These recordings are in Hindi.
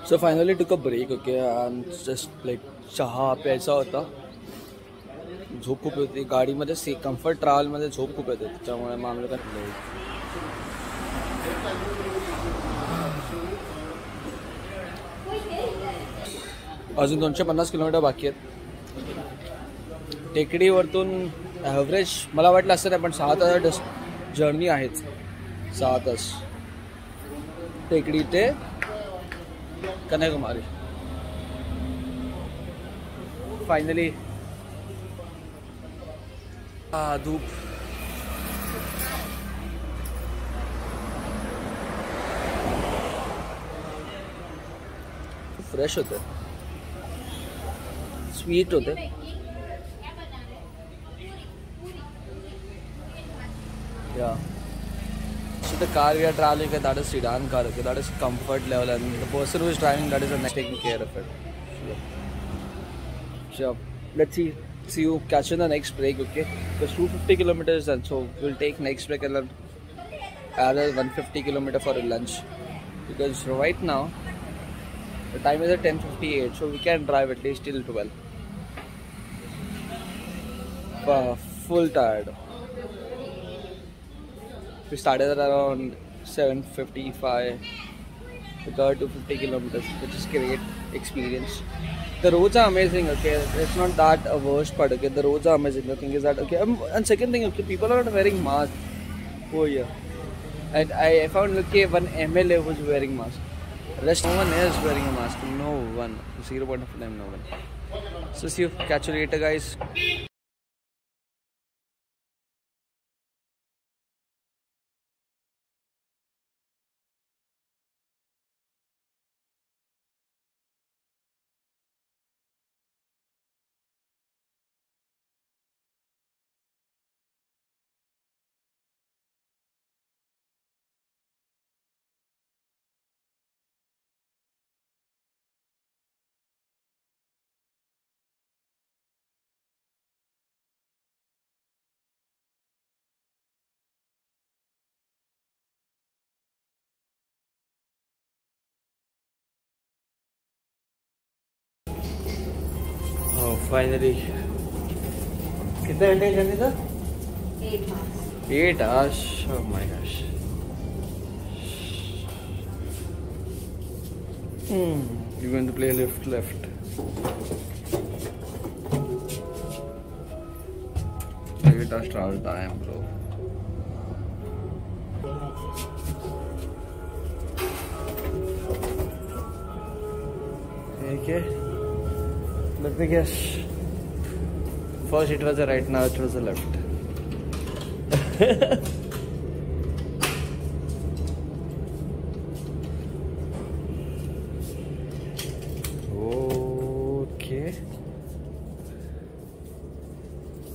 So finally took a break. Okay, just like चहा प्यायचा होता. झोप खूप होती गाडीमध्ये. कम्फर्ट ट्रॅव्हलमध्ये झोप खूप येते, त्यामुळे मग आम्ही काय अजून 250 किलोमीटर बाकी आहेत. टेकडीवरतून ॲव्हरेज मला वाटलं असतं नाही, पण 6 तास जर्नी आहेच. 6 तास टेकडी ते कन्याकुमारी. फायनली धूप फ्रेश होते, स्वीट होते. Yeah. So the car we are traveling with, that is sedan car. Okay, that is comfort level, and the person who is driving, that is taking care of it. Sure. Let's see you catch in the next break. Okay, because 250 kilometers done, so we'll take next break and then another 150 kilometer for a lunch. Because right now the time is at 10:58, so we can drive at least till 12. Full tired. We started at around 7:55. We covered 250 kilometers, which is great experience. The roads are amazing. Okay, it's not that a worst part. Okay, the roads are amazing. The thing is that okay, and second thing, okay, people are not wearing masks. Oh yeah, and I found okay one MLA who's wearing mask. Rest no one is wearing a mask. No one. 0.5 no one. So see you. Catch you later, guys. Oh, finally. कितने घंटे जर्नी था? 8 hours. 8 hours. Oh my gosh. You're going to play left. 8 hours travel time, bro. Okay. Let me guess. First it was a right, now it was a left. Okay.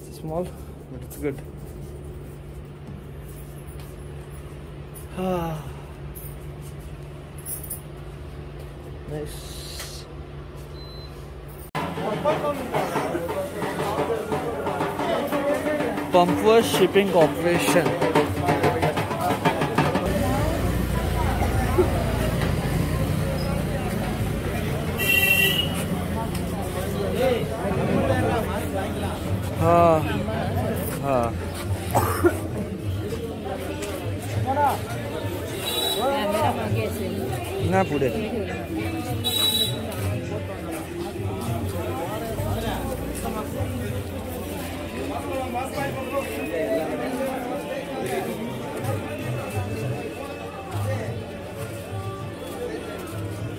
It's small, but it's good. Nice. Pumpworth Shipping Corporation. ना पुढे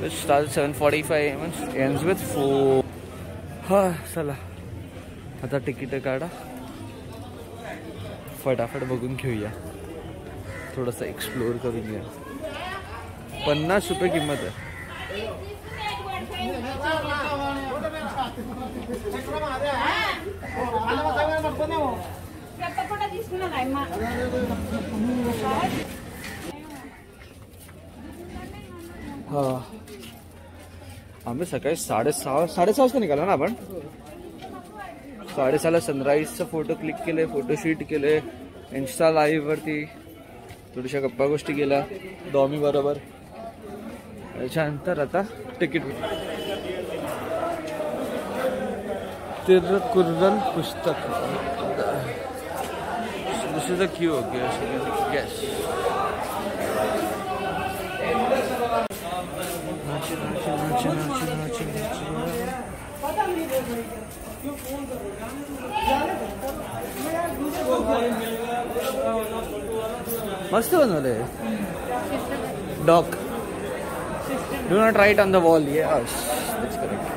It starts at 7:45 and ends with 4. चला आता तिकीट काढा, फटाफट बघून घेऊया, थोडंसं एक्सप्लोर करून घ्या. 50 रुपये किंमत आहे. आम्ही सकाळी 6:30 वाजता निघाला ना आपण. 6:30ला सनराईजचा फोटो क्लिक केले, फोटोशूट केले, इन्स्टा लाईव्ह वरती थोड्याशा गप्पा गोष्टी केल्या डॉमी बरोबर. याच्यानंतर आता तिकीट. तिरुकुर्रल पुस्तक. This is the queue, okay, so you can guess. मस्त बनवले. Dock. Do not write on the wall. Yes, that's correct.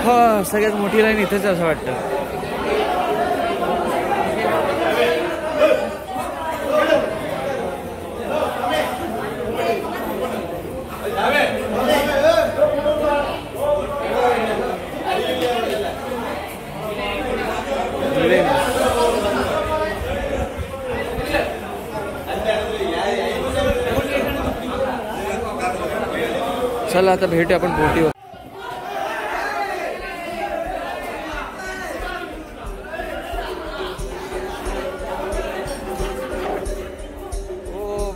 हा सगळ्यात मोठी लाईन इथेच असं वाटतं. चला आता भेटू आपण बोटीवर.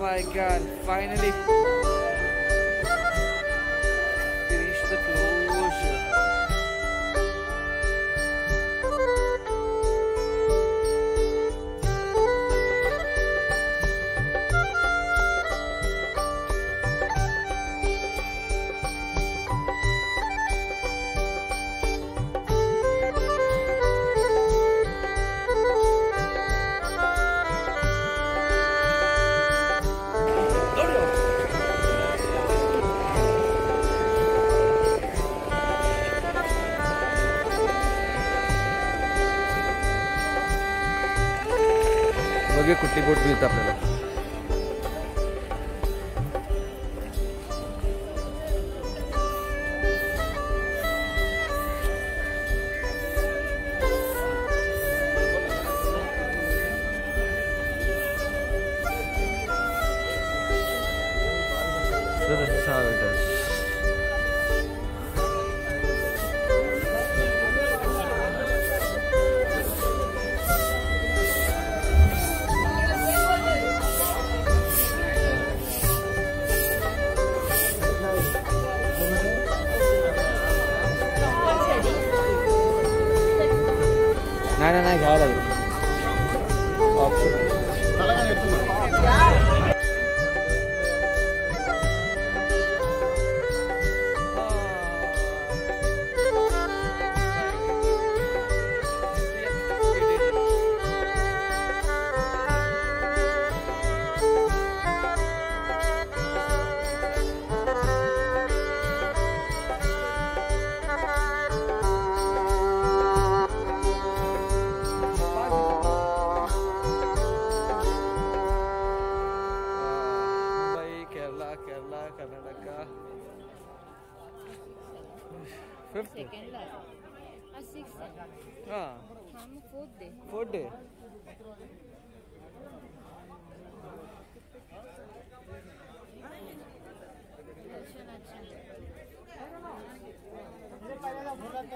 My God, finally we reached the closure. बघूया कुठली बोट मिळते आपल्याला. So this is how it is. नाही घ्यावं लागेल. कर्नाटका. सेकंड आज 6 हां मग 4th डे.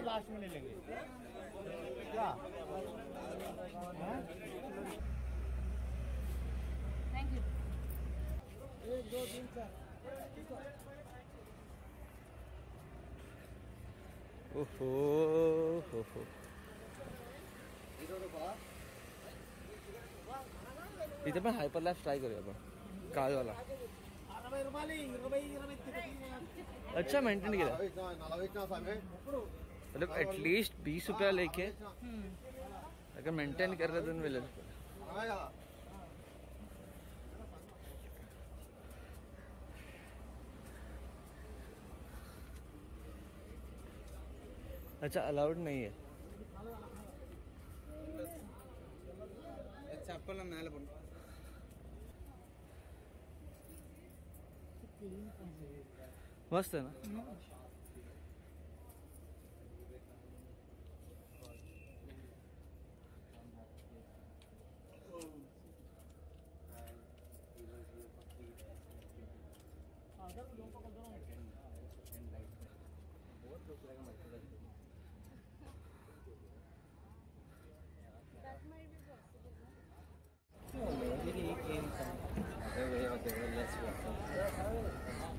लास्ट में ले लेंगे क्या. Thank you. 1 2 3 4. ओहो हो हो. इथे पण हायपर लॅप्स ट्राय करूया आपण. काळवाला. अच्छा मेंटेन केला. मतलब एटलीस्ट 20 रुपया लेके अगर मेंटेन कर रहे तो मिले. अच्छा अलाउड नहीं है. चप्पल मेले पड़. मस्त है ना.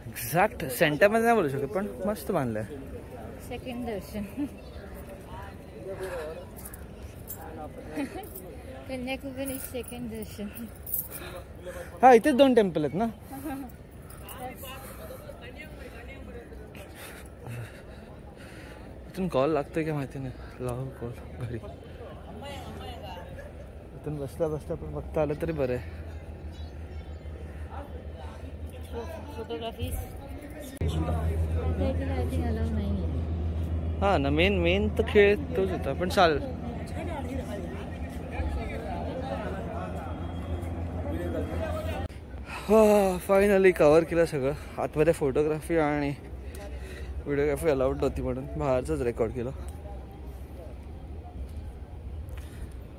एक्झॅक्ट सेंटरमध्ये नाही बोलू शकत पण मस्त बांधलंय. सेकंड दर्शन. कन्याकुमारी सेकंड दर्शन. हा इथेच 2 टेम्पल आहेत ना. इथून कॉल लागतोय का माहिती नाही. लाव कॉल घरी. इथून बसता बसता पण बघता आलं तरी बरं आहे. फोटोग्राफीज अलाव नाही. हा ना मेन तर खेळ तोच होता पण चालेल. फायनली कव्हर केलं सगळं. आतमध्ये फोटोग्राफी आणि व्हिडिओग्राफी अलाउड नव्हती म्हणून बाहेरचंच रेकॉर्ड केलं.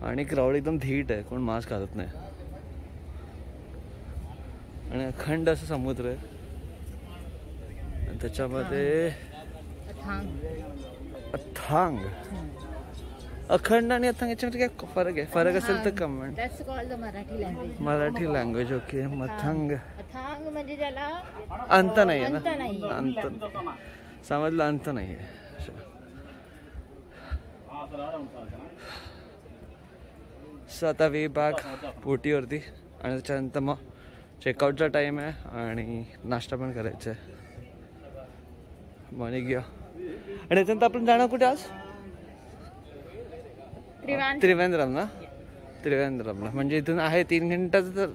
आणि क्राऊड एकदम धीट आहे. कोण मास्क घालत नाही. आणि अखंड असं समुद्र आहे. आणि त्याच्यामध्ये अथांग. अखंड आणि अथांग याच्यामध्ये काय फरक आहे? फरक असेल तर comment. That's called the Marathi language. Marathi language. Okay. मथांग अथांग म्हणजे ज्याला अंत नाही आहे अंत ना. नाही. अंत समजलं. अंत नाही आहे. सो आता वे बॅक बोटीवरती आणि त्याच्यानंतर मग चेकआउटचा टाईम आहे आणि नाश्ता पण करायचा आहे. मग घ्या. आणि त्याच्यानंतर आपण जाणार कुठे आज? त्रिवेंद्रम ना. त्रिवेंद्रमला म्हणजे इथून आहे 3 घंटाचं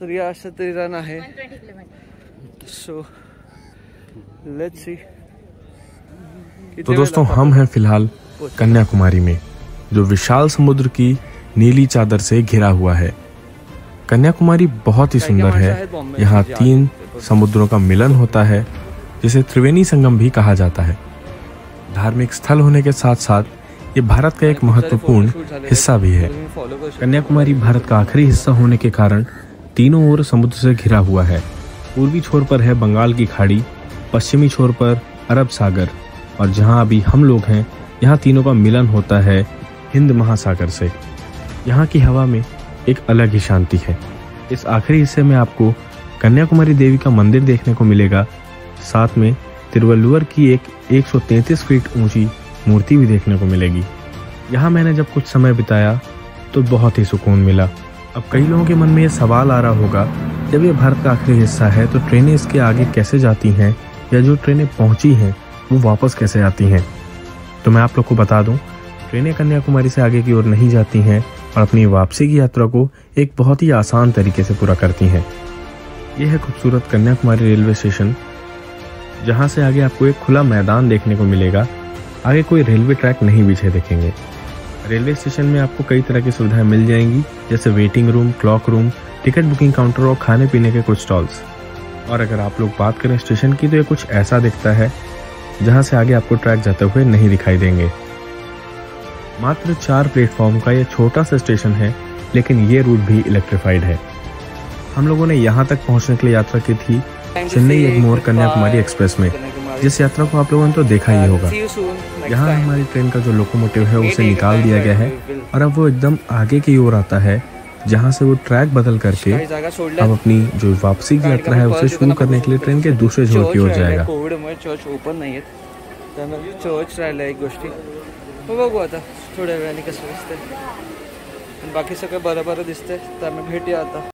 तरी असं तरी रन आहे. So let's see. तो दोस्तों हम हैं फिलहाल कन्याकुमारी में, जो विशाल समुद्र की नीली चादर से घिरा हुआ है. कन्याकुमारी बहुत ही सुंदर है. यहाँ 3 समुद्रों का मिलन होता है, जिसे त्रिवेणी संगम भी कहा जाता है. धार्मिक स्थल होने के साथ साथ ये भारत का एक महत्वपूर्ण हिस्सा भी है. कन्याकुमारी भारत का आखिरी हिस्सा होने के कारण तीनों ओर समुद्र से घिरा हुआ है. पूर्वी छोर पर है बंगाल की खाड़ी, पश्चिमी छोर पर अरब सागर, और जहां अभी हम लोग हैं यहाँ तीनों का मिलन होता है हिंद महासागर से. यहाँ की हवा में एक अलग ही शांति है. इस आखिरी हिस्से में आपको कन्याकुमारी देवी का मंदिर देखने को मिलेगा. साथ में तिरुवल्लुवर की एक 133 फीट ऊंची मूर्ति भी देखने को मिलेगी. यहाँ मैंने जब कुछ समय बिताया तो बहुत ही सुकून मिला. अब कई लोगों के मन में ये सवाल आ रहा होगा, जब ये भारत का आखिरी हिस्सा है तो ट्रेनें इसके आगे कैसे जाती हैं, या जो ट्रेनें पहुंची हैं वो वापस कैसे आती हैं? तो मैं आप लोग को बता दूं, ट्रेनें कन्याकुमारी से आगे की ओर नहीं जाती हैं और अपनी वापसी की यात्रा को एक बहुत ही आसान तरीके से पूरा करती हैं. यह है खूबसूरत कन्याकुमारी रेलवे स्टेशन, जहां से आगे आपको एक खुला मैदान देखने को मिलेगा. आगे कोई रेलवे ट्रैक नहीं बिछे देखेंगे. रेलवे स्टेशन में आपको कई तरह की सुविधाएं मिल जाएंगी, जैसे waiting room, clock room, ticket booking counter और खाने पीने के कुछ स्टॉल्स. और अगर आप लोग बात करें स्टेशन की तो ये कुछ ऐसा दिखता है जहां से आगे आपको ट्रैक जाते हुए नहीं दिखाई देंगे. मात्र 4 प्लेटफॉर्म का यह छोटा सा स्टेशन है, लेकिन ये रूट भी इलेक्ट्रिफाइड है. हम लोगों ने यहाँ तक पहुँचने के लिए यात्रा की थी चेन्नई एग्मोर कन्याकुमारी एक्सप्रेस में, जिस यात्रा को आप लोगों ने तो देखा ही होगा. यहाँ हमारी ट्रेन का जो लोकोमोटिव है उसे निकाल दिया गया है और अब वो एकदम आगे की ओर आता है, जहाँ से वो ट्रैक बदल करके अब अपनी जो वापसी की यात्रा है उसे शुरू करने के लिए ट्रेन के दूसरे छोर की ओर जाएगा. कोविडमुळे चर्च ओपन नाही आहेत, त्यामुळे चर्च राहिलं एक गोष्टी. बघू आता थोड्या वेळाने कसं दिसतंय. बाकी सगळं बरं बरं दिसतंय. त्यामुळे भेटूया आता.